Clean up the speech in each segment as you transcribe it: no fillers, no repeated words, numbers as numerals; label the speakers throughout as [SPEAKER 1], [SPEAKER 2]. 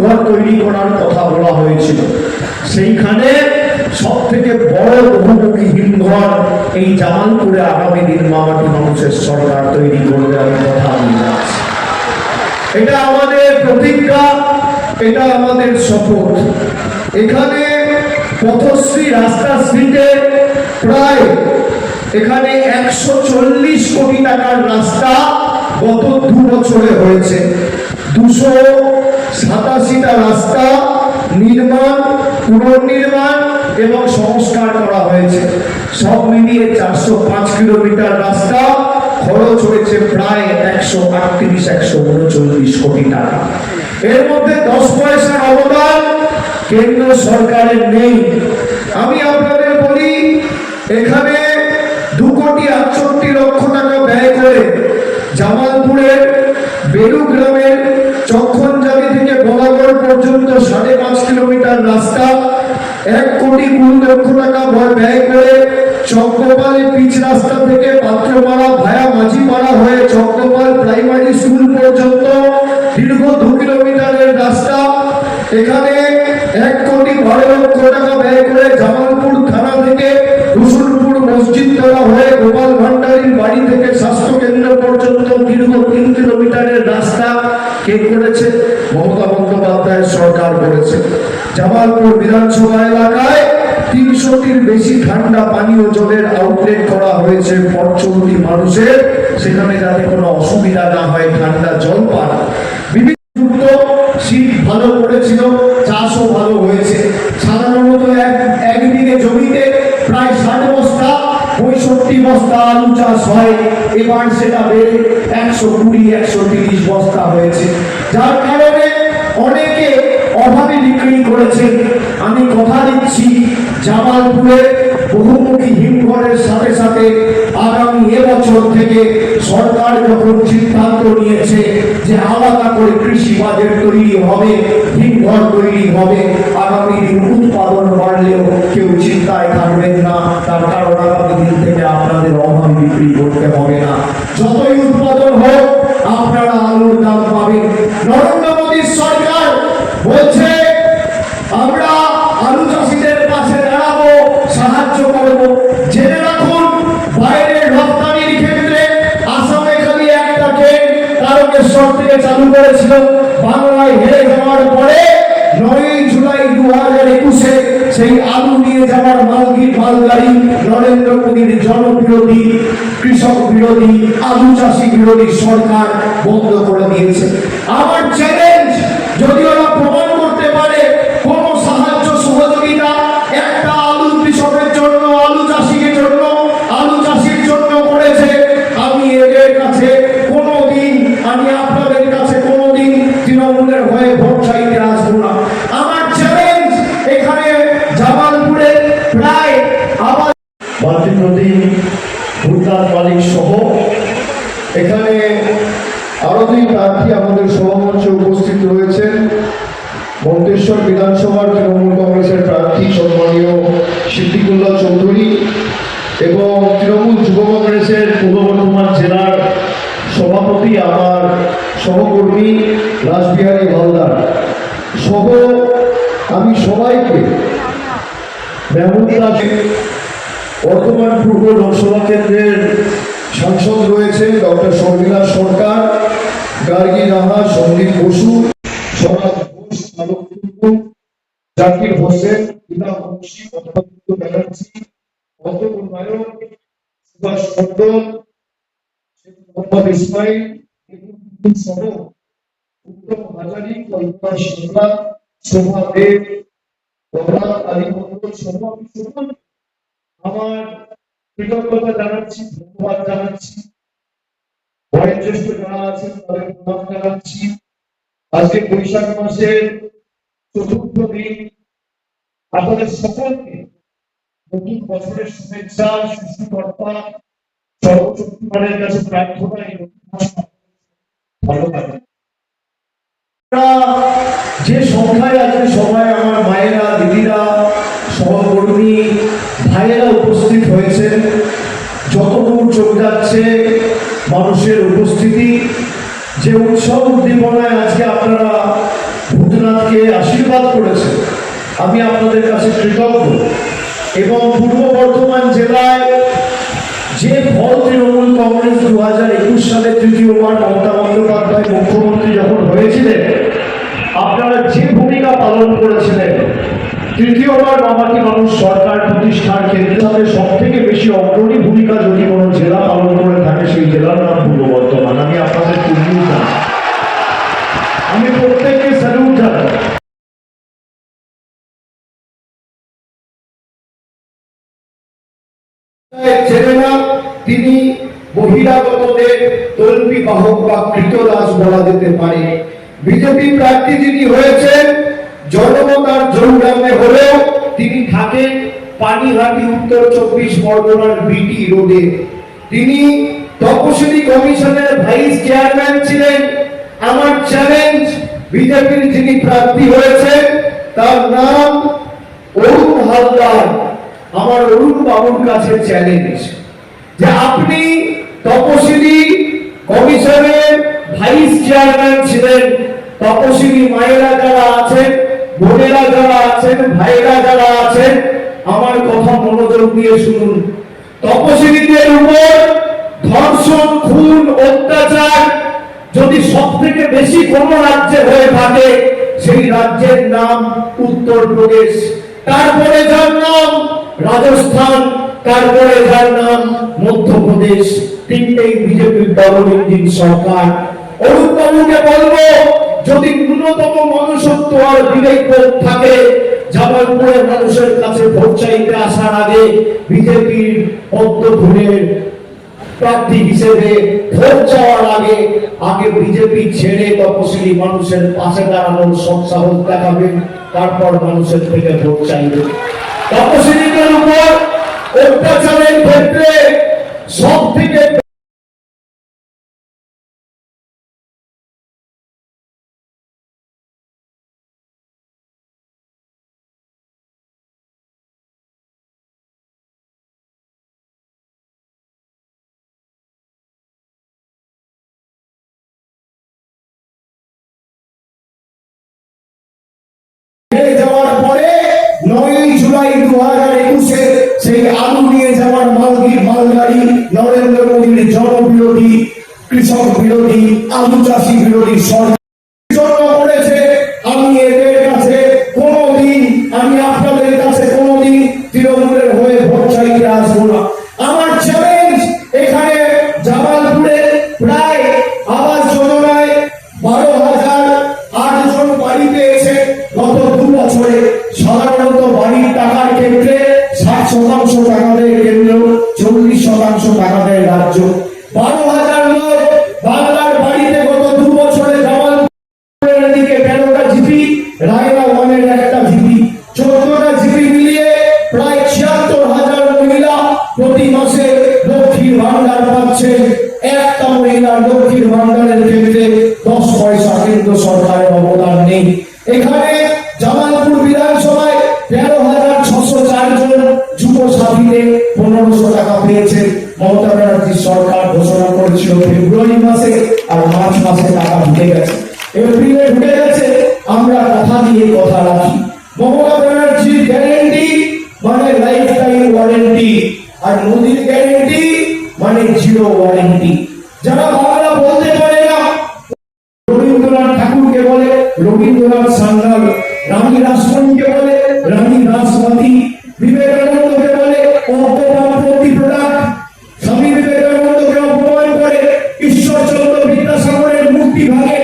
[SPEAKER 1] হিমঘর তৈরি করার কথা বলা হয়েছিল। সেইখানে সব থেকে বড় বহুমুখী হিমঘর এই জামালপুরে আগামী দিন মামাটি মানুষের সরকার তৈরি করবে, আমি কথা বলে আছি। এটা আমাদের প্রতিজ্ঞা, এটা আমাদের শপথ। এখানে পথশ্রী রাস্তা স্ট্রিটে প্রায় এখানে 140 কোটি টাকার রাস্তা গত 2 বছরে হয়েছে। 287টা রাস্তা নির্মাণ, পুনর্নির্মাণ এবং সংস্কার করা হয়েছে। সব মিলিয়ে 405 কিলোমিটার রাস্তা, খরচ হয়েছে প্রায় 138-139 কোটি টাকা। এর মধ্যে 10 পয়সার অবদান কেন্দ্র সরকারের নেই। আমি আপনাদের বলি, এখানে 2,68,00,000 টাকা ব্যয় করে জামালপুরের বেরু গ্রামের চক্ষনজালি থেকে বলাগড় পর্যন্ত 5.5 কিলোমিটার রাস্তা, 1,20,00,000 টাকা ব্যয় করে চক্রপাল পিচ রাস্তা থেকে পাত্রপাড়া ভায়া মাঝিপাড়া হয়ে চক্রপাল প্রাইমারি স্কুল পর্যন্ত দীর্ঘ 2 কিলোমিটারের রাস্তা। এখানে 1,12,00,000 টাকা ব্যয় করে জামালপুর থানা থেকে রসুলপুর মসজিদ তলা হয়ে গোপাল ভান্ডারীর বাড়ি থেকে স্বাস্থ্য কেন্দ্র পর্যন্ত দীর্ঘ 3 কিলোমিটারের রাস্তা কে করেছে? মমতা বন্দ্যোপাধ্যায়ের সরকার করেছে। জামালপুর বিধানসভা এলাকায় 300টির বেশি ঠান্ডা পানীয় জলের আউটলেট করা হয়েছে পথচলতি মানুষের, সেখানে যাতে কোনো অসুবিধা না হয়, ঠান্ডা জল পান। বিভিন্ন শীত ভালো পড়েছিল, চাষও ভালো হয়েছে। সাধারণত এক বিঘে জমিতে প্রায় 60 বস্তা 65 বস্তা আলু চাষ হয়, এবার সেটা বেড়ে 120-130 বস্তা হয়েছে, যার কারণে অনেকে অভাবে বিক্রি করেছে। আমি কথা দিচ্ছি, জামালপুরে বহুমুখী হিমঘরের সাথে সাথে আগামী এবছর থেকে সরকার যখন সিদ্ধান্ত নিয়েছে যে আলাদা করে কৃষি বাজার তৈরি হবে, হিমঘর তৈরি হবে, আগামী দিন উৎপাদন বাড়লেও কেউ চিন্তায় থাকবেন না। তার কারণ আগামী দিন থেকে আপনাদের অভাব বিক্রি করতে হবে না। যতই উৎপাদন হোক আপনারা আলুর দাম পাবেন। নরেন্দ্র মোদীর সরকার বলছে আমরা আলু চাষিদের পাশে দাঁড়াবো, সাহায্য করব। জেনে রাখুন, বাইরের রপ্তানির ক্ষেত্রে আসামে খালি একটা ট্রেন তারকেশ্বর থেকে চালু করেছিল। বাংলায় হেরে যাওয়ার পরে 9 জুলাই 2021-এ সেই আলু নিয়ে যাওয়ার মালগাড়ি নরেন্দ্র মোদীর জনবিরোধী, কৃষক বিরোধী, আলু চাষি বিরোধী সরকার বন্ধ করে দিয়েছে। আমার চ্যালেঞ্জ, যদি ওরা প্রমাণ করতে পারে কোন সাহায্য সহযোগিতা একটা আলু কৃষকের জন্য, আলু চাষির জন্য করেছে, আমি এদের কাছে কোনোদিন, আমি আপনাদের কাছে কোনোদিন তৃণমূলের হয়ে ভোট চাইতে আসবো না। আমার চ্যালেঞ্জ, এখানে জামালপুরে প্রায় আবার বাতিপ্রতিম ভুটান মালিক সহ এখানে আরো 2 প্রার্থী আমাদের সভামঞ্চে উপস্থিত রয়েছেন। মন্তেশ্বর বিধানসভার তৃণমূল কংগ্রেসের প্রার্থী সম্মানীয় সিদ্দিকুল্লাহ চৌধুরী এবং তৃণমূল যুব কংগ্রেসের পূর্ব বর্ধমান জেলার সভাপতি আমার সহকর্মী রাসবিহারী হালদার সহ আমি সবাইকে, বর্ধমান পূর্ব লোকসভা কেন্দ্রের সাংসদ রয়েছেন ডক্টর শর্মিলা সরকার, গার্গী রাহা, সন্দীপ বসু, স্বরাজ ঘোষ, আলোক টুকু, জাকির হোসেন, গীতা বংশী, পদ্মাদিত্য ব্যানার্জি, অন্তপুর নায়ক, সুভাষ মন্ডল, মোহাম্মদ ইসমাইল সহ উত্তম হাজারি, কল্পনা সিংহা, শোভা দেব, প্রভাত আলী মন্ডল সহ আমার কৃতজ্ঞতা জানাচ্ছি, ধন্যবাদ জানাচ্ছি। বয়োজ্যেষ্ঠ যারা আছেন তাদের প্রণাম জানাচ্ছি। আজকে বৈশাখ মাসের 4র্থ দিন, আপনাদের সকলকে নতুন বছরের শুভেচ্ছা, সুস্থতা, সর্বশক্তিমানের কাছে প্রার্থনা ভালো থাকে। যে সংখ্যায় আছে সবাই আমার মায়েরা, দিদিরা, সহকর্মী ভাইয়েরা উপস্থিত হয়েছেন। যতদূর চোখ যাচ্ছে মানুষের উপস্থিতি, যে উৎসব উদ্দীপনায় আজকে আপনারা ভূতনাথ আজকে আশীর্বাদ করেছে, আমি আপনাদের কাছে কৃতজ্ঞ। এবং পূর্ব বর্ধমান জেলায় যে ফল তৃণমূল কংগ্রেস 2021 সালে তৃতীয়বার মমতা বন্দ্যোপাধ্যায় মুখ্যমন্ত্রী যখন হয়েছিলেন, আপনারা যে ভূমিকা পালন করেছিলেন, তৃতীয়বার মামাটি মানুষ সরকার প্রতিষ্ঠার ক্ষেত্রে সব থেকে বেশি অগ্রণী ভূমিকা যদি কোনো জেলা পালন করে থাকে, সেই জেলার নাম পূর্ব বর্ধমান। আমি আপনাদের স্যালুট জানাই, আমি প্রত্যেককে স্যালুট জানাই। তিনি বহিরাগতদের তল্পি বাহক বা কৃতদাস বলা যেতে পারে। বিজেপি প্রার্থী যিনি হয়েছেন জনমতার জোরগ্রামে হলেও তিনি থাকেন পানিহাটি উত্তর 24 পরগনার বিটি রোডে। তিনি তপশিলি কমিশনের ভাইস চেয়ারম্যান ছিলেন। আমার চ্যালেঞ্জ, বিজেপির যিনি প্রার্থী হয়েছেন তার নাম অরুণ হালদার। আমার অরুণ বাবুর কাছে চ্যালেঞ্জ যে আপনি তপশিলি কমিশনের ভাইস চেয়ারম্যান ছিলেন। তপশিলি মায়েরা যারা আছেন, বোনেরা যারা আছেন, ভাইরা যারা আছেন, আমার কথা মনোযোগ দিয়ে শুনুন। তপশিলীদের উপর ধর্ষণ, খুন, অত্যাচার যদি সব থেকে বেশি কোন রাজ্যে হয়ে থাকে, সেই রাজ্যের নাম উত্তরপ্রদেশ, তারপরে যার নাম রাজস্থান, তারপরে যার নাম মধ্যপ্রদেশ। তিনটেই বিজেপির ডবল ইঞ্জিন সরকার। অরুণ বাবুকে বলবো, যদি ন্যূনতম মনুষ্যত্ব আর বিবেকবোধ থাকে, জামালপুরের মানুষের কাছে ভোট চাইতে আসার আগে বিজেপির পদ্মফুলের প্রার্থী হিসেবে ভোট চাওয়ার আগে বিজেপি ছেড়ে তপশিলি মানুষের পাশে দাঁড়ানোর সাহস দেখাবেন, তারপর মানুষের থেকে ভোট চাইবেন। তপশিলীদের উপর অত্যাচারের ক্ষেত্রে সব থেকে যাওয়ার পরে 9 জুলাই 2021-এ সেই আলু নিয়ে যাওয়ার মালগাড়ি নরেন্দ্র মোদীর জনবিরোধী, কৃষক বিরোধী, আলু চাষী বিরোধী সরকার করেছে। আমি এদের কাছে কোনোদিন, আমি আপনাদের কাছে কোনোদিন তৃণমূলের হয়ে ভোট চাইতে আসবো না। আমার চ্যালেঞ্জ, এখানে জামালপুরে প্রায় আবাস যোজনায় 12,008 জন বাড়ি পেয়েছে গত 2 বছরে। সাধারণত বাড়ির টাকার ক্ষেত্রে 60% টাকা দেয় কেন্দ্র, 40% টাকা দেয় রাজ্য। 12,000 লোক বাংলার বাড়িতে গত 2 বছরে জামালপুরের দিকে 13টা জিপি, রায়না ওয়ানের একটা জিপি, 14টা জিপি মিলিয়ে প্রায় 76,000 মহিলা প্রতি মাসে লক্ষ্মীর ভান্ডার পাচ্ছে। একটা মহিলার লক্ষ্মীর ভান্ডারের ক্ষেত্রে 10 পয়সা কেন্দ্র সরকারের অবদান নেই। এখানে জামালপুর বিধানসভায় 13,604 জন যুব সাথীতে 1500 টাকা পেয়েছে। মমতা ব্যানার্জির সরকার ঘোষণা করেছিল ফেব্রুয়ারি মাসে, আর মার্চ মাসে টাকা ঢুকে গেছে, এপ্রিলে ঢুকে গেছে। আমরা কথা দিয়ে কথা রাখি। মমতা ব্যানার্জির গ্যারেন্টি মানে লাইফ টাইম ওয়ারেন্টি, আর মোদির গ্যারেন্টি মানে জিরো ওয়ারেন্টি। যারা বাংলা বলতে পারে না, রবীন্দ্রনাথ ঠাকুরকে বলে রবীন্দ্রনাথ সান্যাল, রানী রাসমণিকে বলে রানী রাসমতি, বিবেকানন্দকে বলে অপবাদী প্রোডাক্ট, স্বামী বিবেকানন্দকে অপমান করে ঈশ্বরচন্দ্র বিদ্যাসাগরের মূর্তি ভাঙে।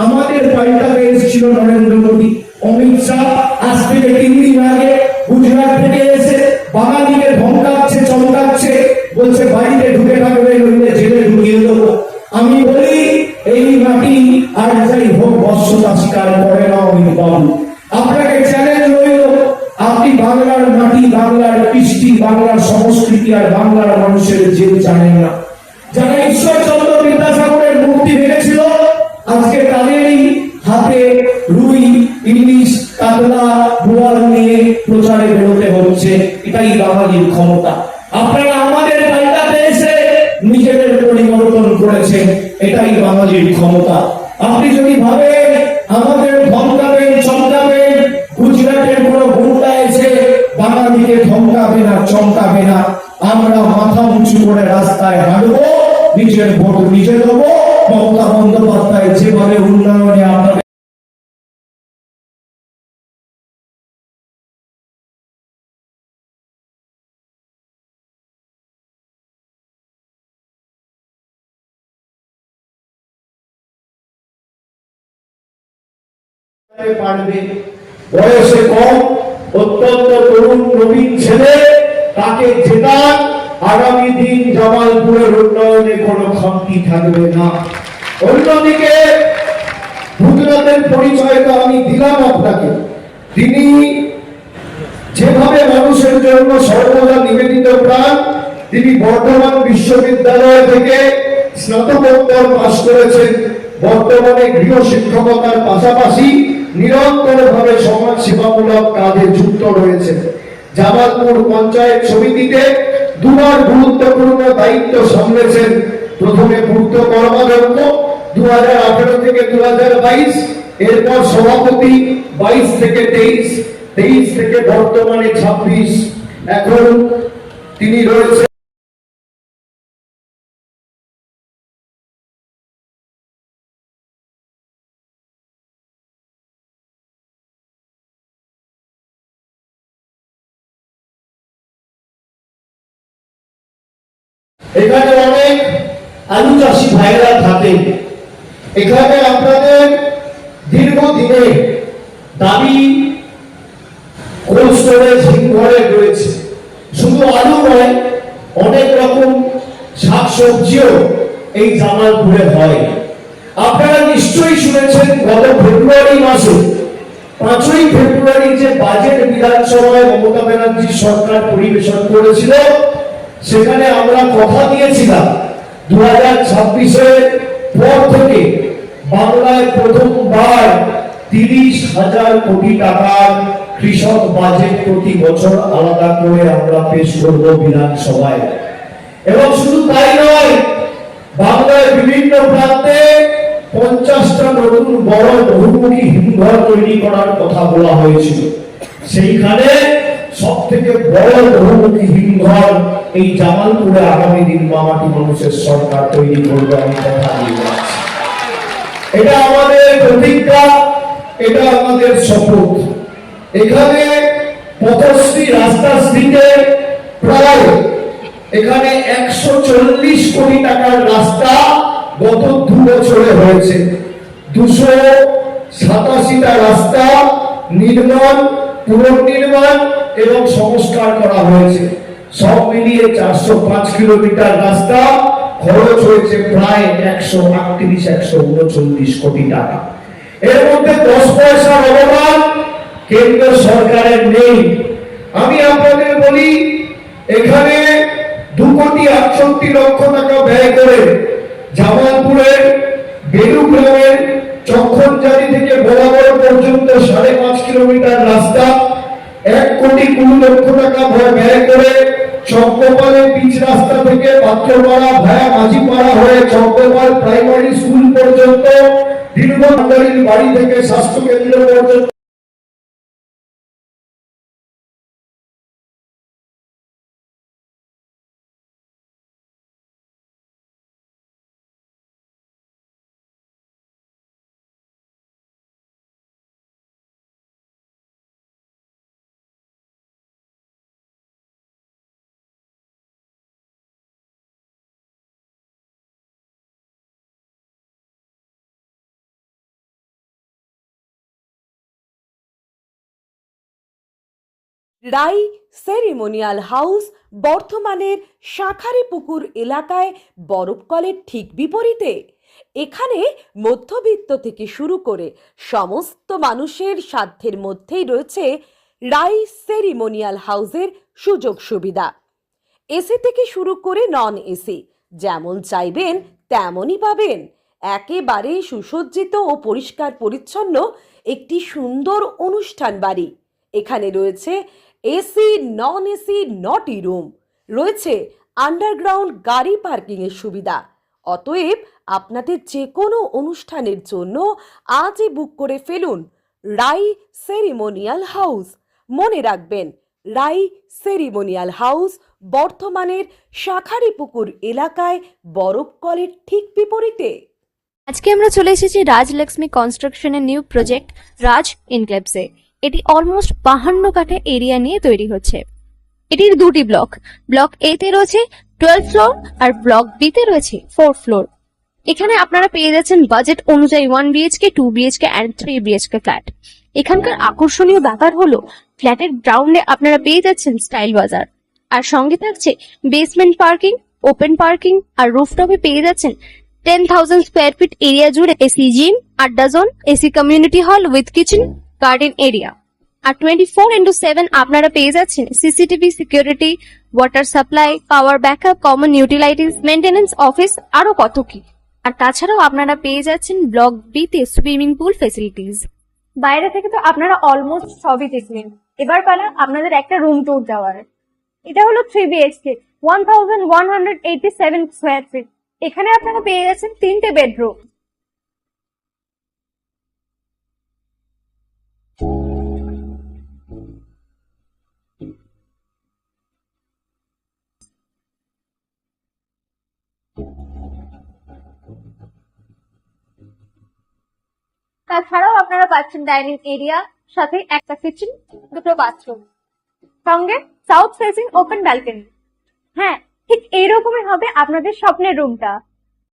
[SPEAKER 1] আমাদের পাল্টাতে এসেছিল নরেন্দ্র মোদী। অমিত শাহ আজ থেকে 3 দিন আগে গুজরাট থেকে এসে বাঙালিকে ধমকাচ্ছে, চমকাচ্ছে, বলছে বাড়িতে ঢুকে থাকবে, নইলে জেলে ঢুকিয়ে দেবো। আমি বলি, এই মাটি আর যাই হোক বর্ষতা স্বীকার করে না অমিত বাবু। আপনাকে চ্যালেঞ্জ রইল, আপনি বাংলার মাটি, বাংলার কৃষ্টি, বাংলার সংস্কৃতি আর বাংলার মানুষের জেল জানেন না। যারা ঈশ্বরচন্দ্র বিদ্যাসাগরের মূর্তি ভেঙেছিল, আজকে তাদেরই হাতে রুই, ইলিশ, কাতলা, বোয়াল নিয়ে প্রচারে বেরোতে হচ্ছে। এটাই বাঙালির ক্ষমতা। আপনারা আমাদের পাল্টাতে এসে নিজেদের পরিবর্তন করেছেন, এটাই বাঙালির ক্ষমতা। আপনি যদি ভাবেন আমাদের ধমকাবেন, চমকাবেন, কোনো গুন্ডা এসে বাঙালিকে ধমকাবে না, চমকাবে না। আমরা মাথা উঁচু করে রাস্তায় হাঁটবো, নিজের ভোট নিজে দেবো। মমতা বন্দ্যোপাধ্যায় যেভাবে উন্নয়নে আপনাদের পারবে, বয়সে কম, অত্যন্ত তরুণ নবীন ছেলে, তাকে জেতান। আগামী দিন জামালপুরের উন্নয়নে কোনো খামতি থাকবে না। অন্যদিকে ভূতনাথের পরিচয় তো আমি দিলাম আপনাকে। তিনি যেভাবে মানুষের জন্য সর্বদা নিবেদিত প্রাণ, তিনি বর্ধমান বিশ্ববিদ্যালয় থেকে স্নাতকোত্তর পাশ করেছেন। বর্তমানে গৃহ শিক্ষকতার পাশাপাশি নিরন্তরভাবে সমাজ সেবামূলক কাজে যুক্ত রয়েছে। জামালপুর পঞ্চায়েত সমিতিতে দুবার গুরুত্বপূর্ণ দায়িত্ব সামলেছেন। প্রথমে পূর্ত কর্মাধ্যক্ষ 2018 থেকে 2022, এরপর সভাপতি 22 থেকে 23 থেকে বর্তমানে 26। এখন তিনি রয়েছেন এখানে অনেক আলু চাষি ভাইরা থাকেন। এখানে আপনাদের দীর্ঘদিনে দাবি কোল্ড স্টোরেজ হিমঘরে রয়েছে। শুধু আলু নয়, অনেক রকম শাকসবজিও এই জামালপুরে হয়। আপনারা নিশ্চয়ই শুনেছেন গত ফেব্রুয়ারি মাসে 5ই ফেব্রুয়ারি যে বাজেট বিধানসভায় মমতা ব্যানার্জি সরকার পরিবেশন করেছিল, সেখানে আমরা কথা দিয়েছিলাম 2026-এর পর থেকে বাংলায় প্রথমবার 30,000 কোটি টাকার কৃষক বাজেট প্রতি বছর আলাদা করে আমরা পেশ করব বিধানসভায়। এবং শুধু তাই নয়, বাংলায় বিভিন্ন প্রান্তে 50টা নতুন বড় বহুমুখী হিমঘর তৈরি করার কথা বলা হয়েছিল। সেইখানে সব থেকে বড় বহুমুখী হিমঘর এই জামালপুরে আগামী দিন মামাটি মানুষের সরকার তৈরি করবে, আমি কথা দিয়ে যাচ্ছি। এটা আমাদের প্রতিজ্ঞা, এটা আমাদের শপথ। এখানে পথশ্রী রাস্তাশ্রীতে প্রায় এখানে 140 কোটি টাকার রাস্তা গত 2 বছরে হয়েছে। 287টা রাস্তা নির্মাণ, পুনর্নির্মাণ এবং সংস্কার করা হয়েছে। সব মিলিয়ে 405 কিলোমিটার রাস্তা, খরচ হয়েছে প্রায় 138-139 কোটি টাকা। এর মধ্যে 10 পয়সার অবদান কেন্দ্র সরকারের নেই। আমি আপনাদের বলি, এখানে 2,68,00,000 টাকা ব্যয় করে জামালপুরের বেলুগ্রামের চক্ষনজারি থেকে বলাগড় পর্যন্ত 5.5 কিলোমিটার রাস্তা, 1,20,00,000 টাকা ব্যয় করে চক্রপালের পিচ রাস্তা থেকে পাত্রপাড়া ভায়া মাঝিপাড়া হয়ে চক্রপাল প্রাইমারি স্কুল পর্যন্ত, দীর্ঘকালীন বাড়ি থেকে স্বাস্থ্য কেন্দ্র পর্যন্ত
[SPEAKER 2] রাই সেরিমোনিয়াল হাউস বর্ধমানের শাঁখারীপুকুর এলাকায় বরফকলের ঠিক বিপরীতে। এখানে মধ্যবিত্ত থেকে শুরু করে সমস্ত মানুষের সাধ্যের মধ্যেই রয়েছে রাই সেরিমোনিয়াল হাউসের সুযোগ সুবিধা। এসি থেকে শুরু করে নন এসি যেমন চাইবেন তেমনই পাবেন। একেবারে সুসজ্জিত ও পরিষ্কার পরিচ্ছন্ন একটি সুন্দর অনুষ্ঠান বাড়ি। এখানে রয়েছে এসি, নন এসি, নটি রুম, রয়েছে আন্ডারগ্রাউন্ড গাড়ি পার্কিং এর সুবিধা। অতএব আপনাদের যে কোনো অনুষ্ঠানের জন্য আজই বুক করে ফেলুন রাই সেরিমোনিয়াল হাউস। মনে রাখবেন, রাই সেরিমোনিয়াল হাউস বর্ধমানের শাঁখারীপুকুর এলাকায় বরফকলের ঠিক বিপরীতে।
[SPEAKER 3] আজকে আমরা চলে এসেছি রাজলক্ষ্মী কনস্ট্রাকশনের নিউ প্রজেক্ট রাজ ইনক্লেভসে। এটি অলমোস্ট 52 কাঠা এরিয়া নিয়ে তৈরি হচ্ছে। এটির দুটি ব্লক, ব্লক এ তে রয়েছে 12 ফ্লোর আর ব্লক বি তে রয়েছে 4 ফ্লোর। এখানে আপনারা পেয়ে যাচ্ছেন বাজেট অনুযায়ী 1 BHK, 2 BHK and 3 BHK flat. এখানকার আকর্ষণীয় ব্যাপার হলো ফ্ল্যাটের গ্রাউন্ডে আপনারা পেয়ে যাচ্ছেন স্টাইল বাজার, আর সঙ্গে থাকছে বেসমেন্ট পার্কিং, ওপেন পার্কিং, আর রুফটপে পেয়ে যাচ্ছেন 10,000 স্কোয়ার ফিট এরিয়া জুড়ে এসি জিম, আড্ডা zone, AC community hall with kitchen, garden area. আর 24/7 আপনারা পেয়ে যাচ্ছেন CCTV security, water supply, power backup, common utilities, maintenance office, আরো কত কি। আর তাছাড়াও আপনারা পেয়ে যাচ্ছেন ব্লক বি তে সুইমিং পুল ফেসিলিটিস। বাইরে থেকে তো আপনারা অলমোস্ট সবই দেখলেন, এবার পালা আপনাদের একটা রুম ট্যুর দেওয়ার। এটা হলো 3 বিএইচকে, 1187 স্কোয়ার ফিট। এখানে আপনারা পেয়ে যাচ্ছেন 3টে বেডরুম। তাছাড়াও আপনারা পাচ্ছেন ডাইনিং এরিয়া, সাথে একটা কিচেন, দুটো বাথরুম, সঙ্গে সাউথ ফেসিং ওপেন ব্যালকনি। হ্যাঁ, ঠিক এইরকমই হবে আপনাদের স্বপ্নের রুমটা।